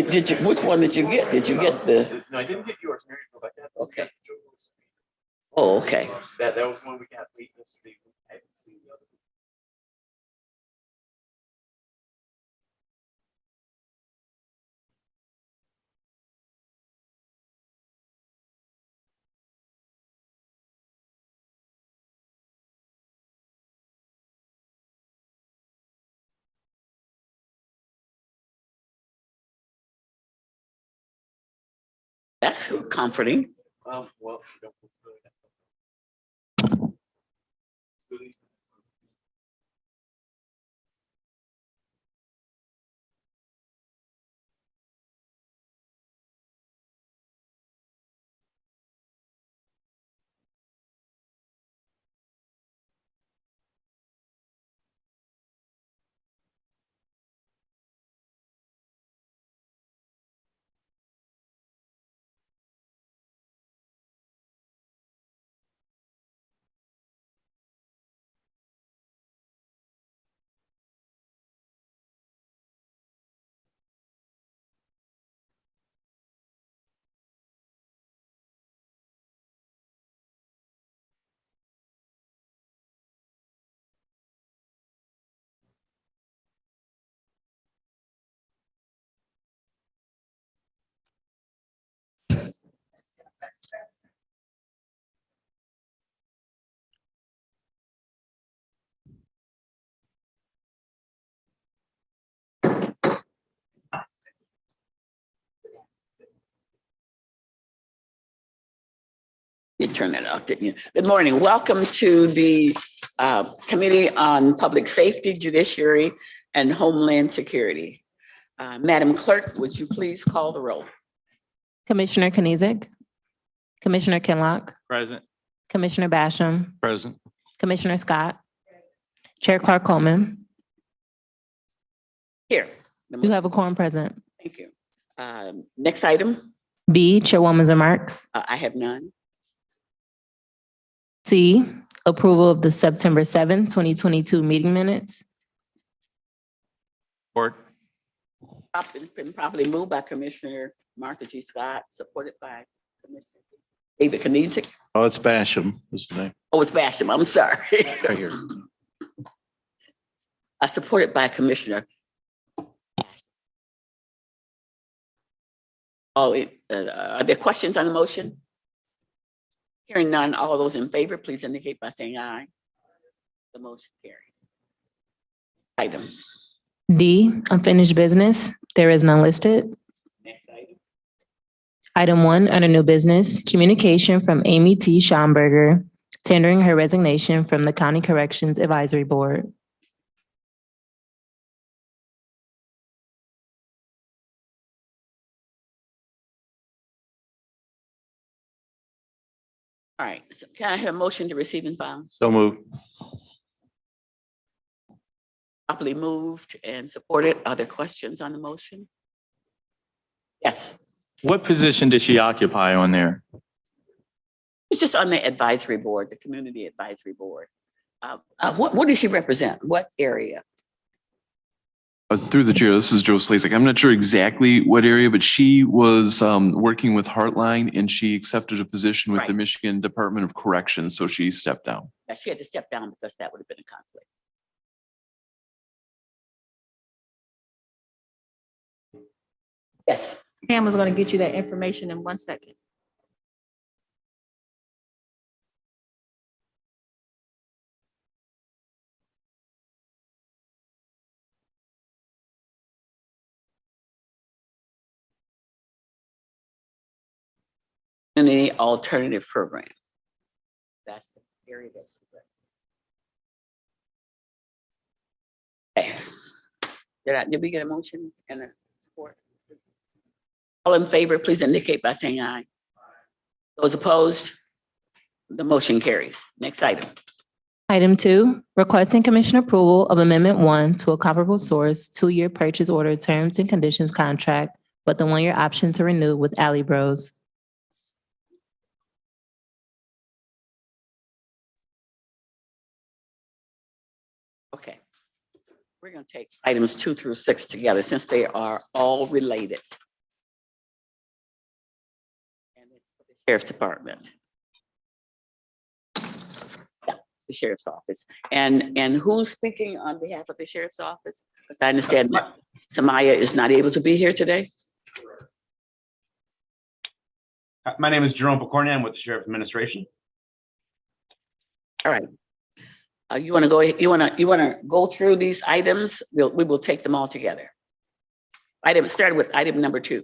Did you, which one did you get? Did you get the, No, I didn't get yours. Mary, go back. Okay. oh, okay. That was one we got late yesterday. I haven't seen the other one. That's comforting. Well, don't really. You turned it off, didn't you? Good morning. Welcome to the Committee on Public Safety, Judiciary, and Homeland Security. Madam Clerk, would you please call the roll? Commissioner Kniezek, Commissioner Kinlock, Present. Commissioner Basham, Present. Commissioner Scott, Chair Clark Coleman. Here. You have a quorum present. Thank you. Next item, B, Chairwoman's remarks. I have none. C, approval of the September 7th, 2022 meeting minutes. Support. It's been properly moved by Commissioner Martha G. Scott, supported by Commissioner David Kniezek. Oh, it's Basham, is the name. Oh, it's Basham. I'm sorry. Right here. Supported by Commissioner. Oh, are there questions on the motion? Hearing none, all those in favor, please indicate by saying aye. The motion carries. Item. D, unfinished business. There is none listed. Next item. Item 1, under new business, communication from Amy T. Schomburger, tendering her resignation from the County Corrections Advisory Board. All right, so can I have a motion to receive and file? So moved. Properly moved and supported. Are there questions on the motion? Yes, What position did she occupy on there? it's just on the advisory board, the community advisory board. What does she represent? What area? Through the chair, this is Joe Slazak. I'm not sure exactly what area, but she was working with Heartline and she accepted a position with the Right. Michigan Department of Corrections, so she stepped down. She had to step down because that would have been a conflict. Yes, Pam is going to get you that information in 1 second. community alternative program. That's the area that she represents. Okay. Did we get a motion and a support? All in favor, please indicate by saying aye. Those opposed? The motion carries. Next item. Item 2, requesting commission approval of Amendment 1 to a comparable source 2-year purchase order terms and conditions contract, but the 1-year option to renew with Alley Bros. Okay. We're going to take items 2 through 6 together since they are all related. Sheriff's Department. Yeah, the Sheriff's Office. And who's speaking on behalf of the Sheriff's Office? Because I understand that Samaya is not able to be here today. My name is Jerome Picornia. I'm with the Sheriff's Administration. All right. You want to go, you want to go through these items? We will take them all together. Started with item number 2.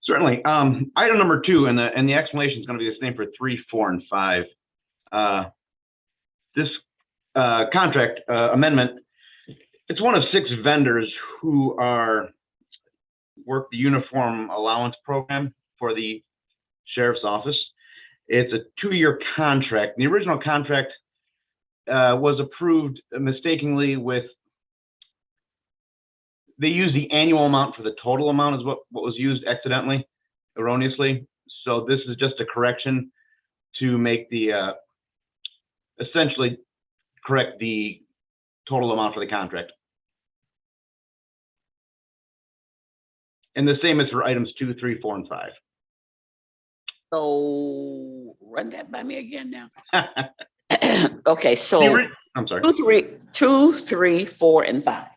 Certainly. Item number 2, and the explanation is going to be the same for 3, 4, and 5. This contract amendment, it's one of 6 vendors who work the uniform allowance program for the Sheriff's Office. It's a 2-year contract. The original contract was approved mistakenly with, they used the annual amount for the total amount is what was used accidentally, erroneously. So this is just a correction to make the, essentially correct the total amount for the contract. And the same is for items 2, 3, 4, and 5. So run that by me again now. Okay, so I'm sorry. 2, 3, 4, and 5.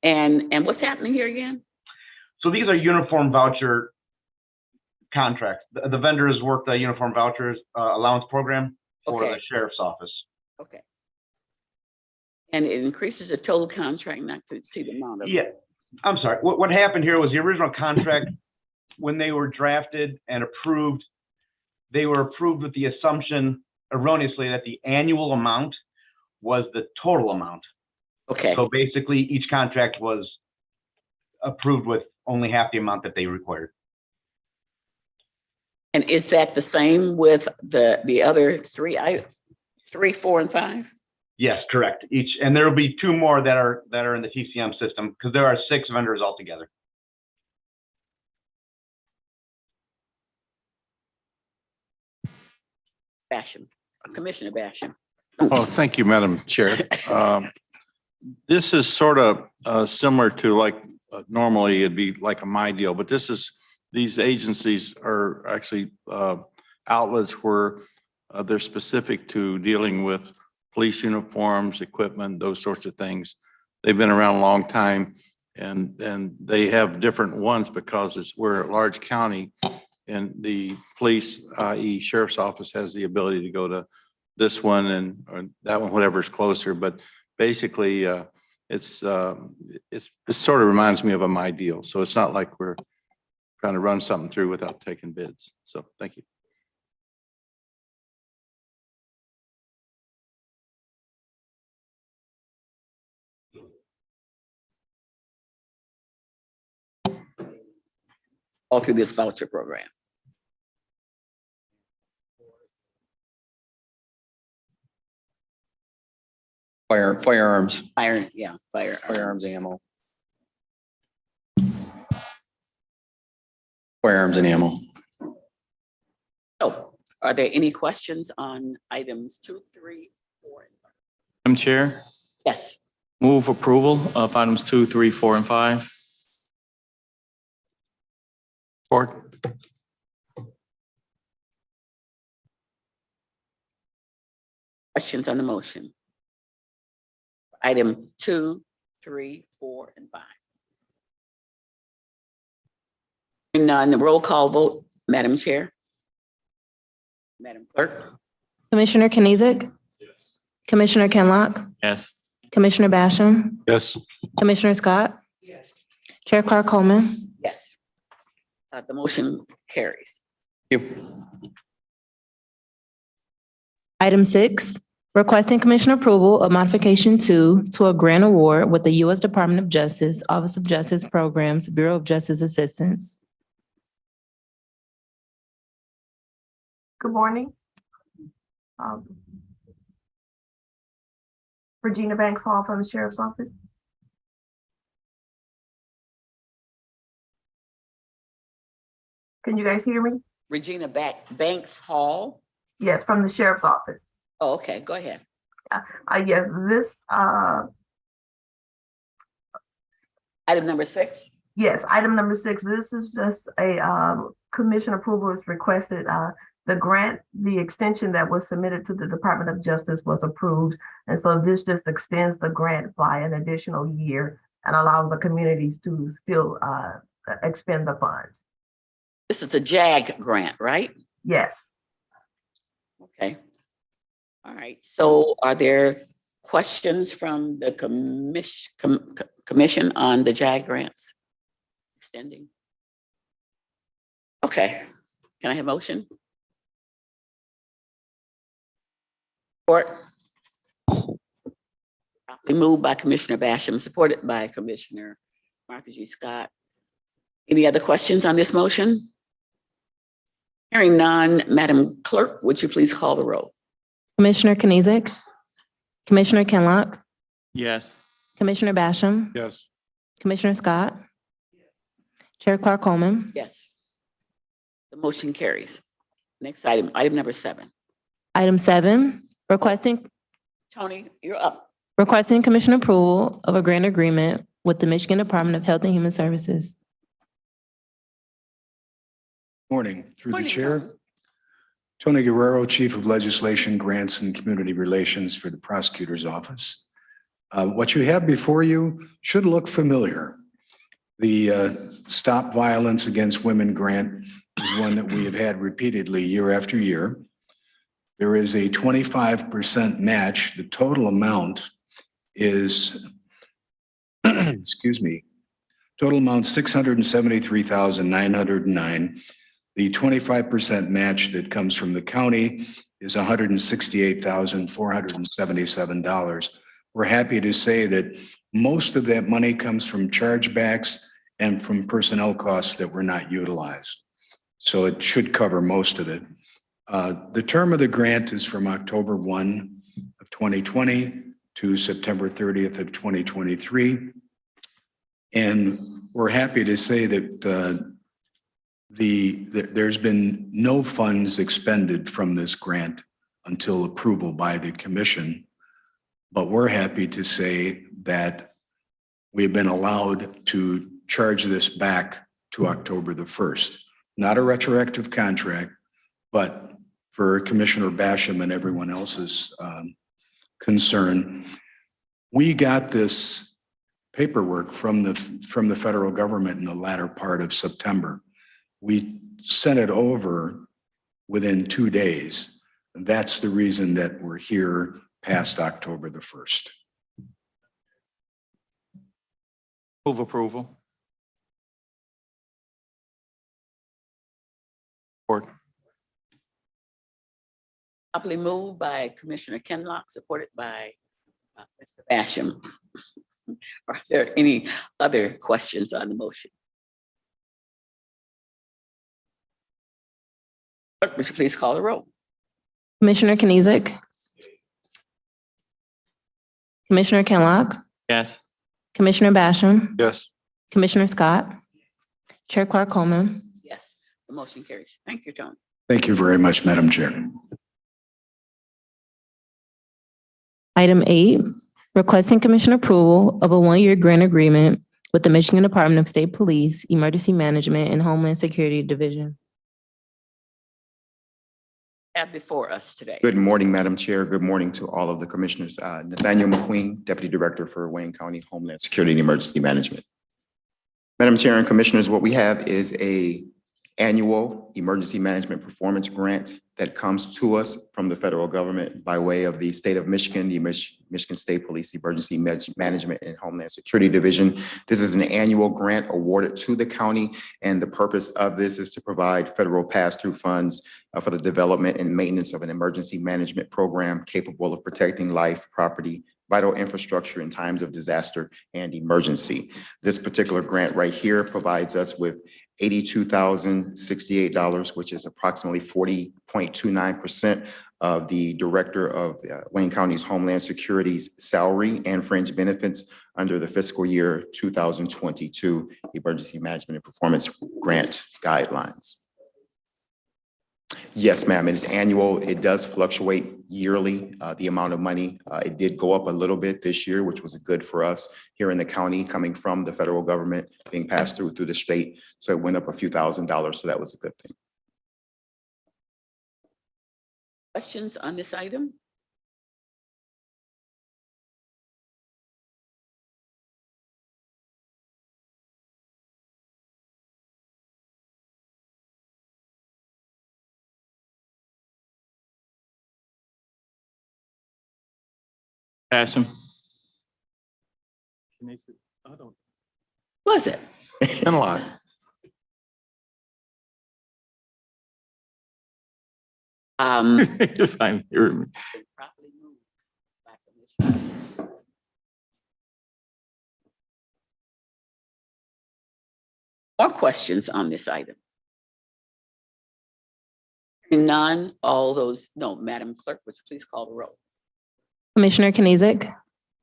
And what's happening here again? So these are uniform voucher contracts. The vendors work the uniform vouchers allowance program for Okay. the Sheriff's Office. Okay. And it increases the total contract not to exceed the amount of. Yeah, I'm sorry. What happened here was the original contract, when they were drafted and approved, they were approved with the assumption erroneously that the annual amount was the total amount. Okay, So basically, each contract was approved with only half the amount that they required. and is that the same with the other 3, 4, and 5? Yes, correct. And there will be 2 more that are in the TCM system because there are 6 vendors altogether. Basham, Commissioner Basham. Oh, thank you, Madam Chair. This is sort of similar to like normally it'd be like a my deal, but these agencies are actually outlets where they're specific to dealing with police uniforms, equipment, those sorts of things. They've been around a long time and they have different ones because we're a large county and the police, i.e. Sheriff's Office, has the ability to go to this one or that one, whatever's closer. But basically, it sort of reminds me of a my deal. So it's not like we're trying to run something through without taking bids. So thank you. All through this voucher program. Firearms, Firearms. ammo. Firearms and ammo. So are there any questions on items 2, 3, 4, and 5? Madam Chair, Yes, move approval of items 2, 3, 4, and 5. Support. questions on the motion? Item 2, 3, 4, and 5. Hearing none, the roll call vote, Madam Chair. Madam Clerk. Commissioner Kenizik? Yes. Commissioner Kenlock? Yes. Commissioner Basham? Yes. Commissioner Scott? Yes. Chair Clark Coleman? Yes. The motion carries. Thank you. Item 6, requesting Commissioner approval of modification 2 to a grant award with the U.S. Department of Justice, Office of Justice Programs, Bureau of Justice Assistance. Good morning. Regina Banks Hall from the Sheriff's Office. Can you guys hear me? Regina Banks Hall. Yes, from the Sheriff's Office. Oh, okay, go ahead. Yes, this, Item number 6. Yes, item number 6, this is just a commission approval is requested. The grant, the extension that was submitted to the Department of Justice was approved. And so this just extends the grant by an additional year and allows the communities to still expend the funds. This is a JAG grant, right? Yes. Okay. All right, so are there questions from the commission on the JAG grants? Extending. Okay, can I have motion? Support. We moved by Commissioner Basham, supported by Commissioner Martha G. Scott. Any other questions on this motion? Hearing none, Madam Clerk, would you please call the roll? Commissioner Kenizik, Commissioner Kenlock, Yes. Commissioner Basham, Yes. Commissioner Scott, Chair Clark Coleman. Yes. The motion carries. Next item, item number 7. Item 7, requesting Tony, you're up. commission approval of a grant agreement with the Michigan Department of Health and Human Services. Morning, through the Morning, chair. Tony. Tony Guerrero, Chief of Legislation, Grants and Community Relations for the Prosecutor's Office. What you have before you should look familiar. The Stop Violence Against Women grant is one that we have had repeatedly year after year. There is a 25% match. The total amount is, excuse me, total amount $673,909. The 25% match that comes from the county is $168,477. We're happy to say that most of that money comes from chargebacks and from personnel costs that were not utilized. So it should cover most of it. The term of the grant is from October 1 of 2020 to September 30th of 2023. And we're happy to say that there's been no funds expended from this grant until approval by the commission. But we're happy to say that we've been allowed to charge this back to October the 1st. Not a retroactive contract, but for Commissioner Basham and everyone else's concern, we got this paperwork from the federal government in the latter part of September. We sent it over within 2 days. And that's the reason that we're here past October the 1st. Move approval. Support. Properly moved by Commissioner Kenlock, supported by Mr. Basham. Are there any other questions on the motion? Clerk, would you please call the roll? Commissioner Kenizik, Commissioner Kenlock, Yes. Commissioner Basham, Yes. Commissioner Scott, Chair Clark Coleman. Yes, the motion carries. Thank you, Tony. Thank you very much, Madam Chair. Item 8, requesting commission approval of a 1-year grant agreement with the Michigan Department of State Police, Emergency Management and Homeland Security Division. Have before us today. Good morning, Madam Chair. Good morning to all of the commissioners. Nathaniel McQueen, Deputy Director for Wayne County Homeland Security and Emergency Management. Madam Chair and Commissioners, what we have is an annual emergency management performance grant that comes to us from the federal government by way of the state of Michigan, the Michigan State Police Emergency Management and Homeland Security Division. This is an annual grant awarded to the county, and the purpose of this is to provide federal pass-through funds for the development and maintenance of an emergency management program capable of protecting life, property, vital infrastructure in times of disaster and emergency. This particular grant right here provides us with $82,068, which is approximately 40.29% of the Director of Wayne County's Homeland Security's salary and fringe benefits under the fiscal year 2022 Emergency Management and Performance Grant Guidelines. Yes, ma'am. It is annual. It does fluctuate yearly, the amount of money. It did go up a little bit this year, which was good for us here in the county, coming from the federal government, being passed through the state. So it went up a few $1,000s. So that was a good thing. Questions on this item? Pass them. Was it? And a lot. Fine, hear me. Properly moved by Commissioner. More questions on this item? Hearing none, all those, no, Madam Clerk, would you please call the roll? Commissioner Kenizic,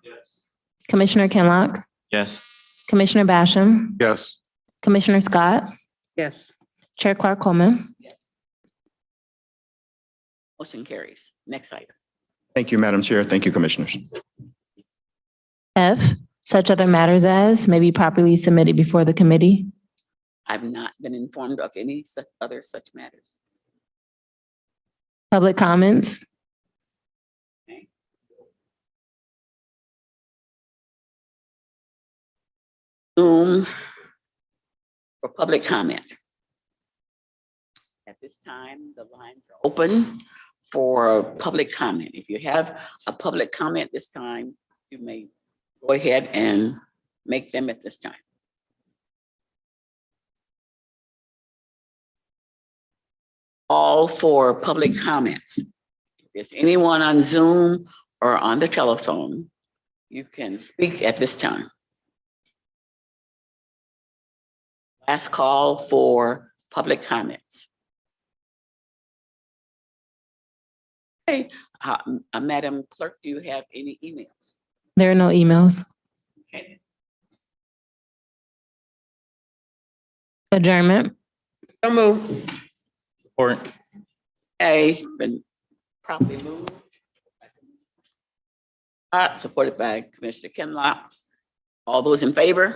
Yes. Commissioner Kinlock, Yes. Commissioner Basham, Yes. Commissioner Scott, Yes. Chair Clark Coleman. Yes. Motion carries. Next item. Thank you, Madam Chair. Thank you, Commissioners. F, such other matters as may be properly submitted before the committee. I've not been informed of any such other such matters. Public comments. Zoom for public comment. At this time, the lines are open for public comment. If you have a public comment this time, you may go ahead and make them at this time. All for public comments. If there's anyone on Zoom or on the telephone, you can speak at this time. Last call for public comments. Hey, Madam Clerk, do you have any emails? There are no emails. Okay. Adjournment. So moved. Support. A, been properly moved. Supported by Commissioner Kinlock. All those in favor?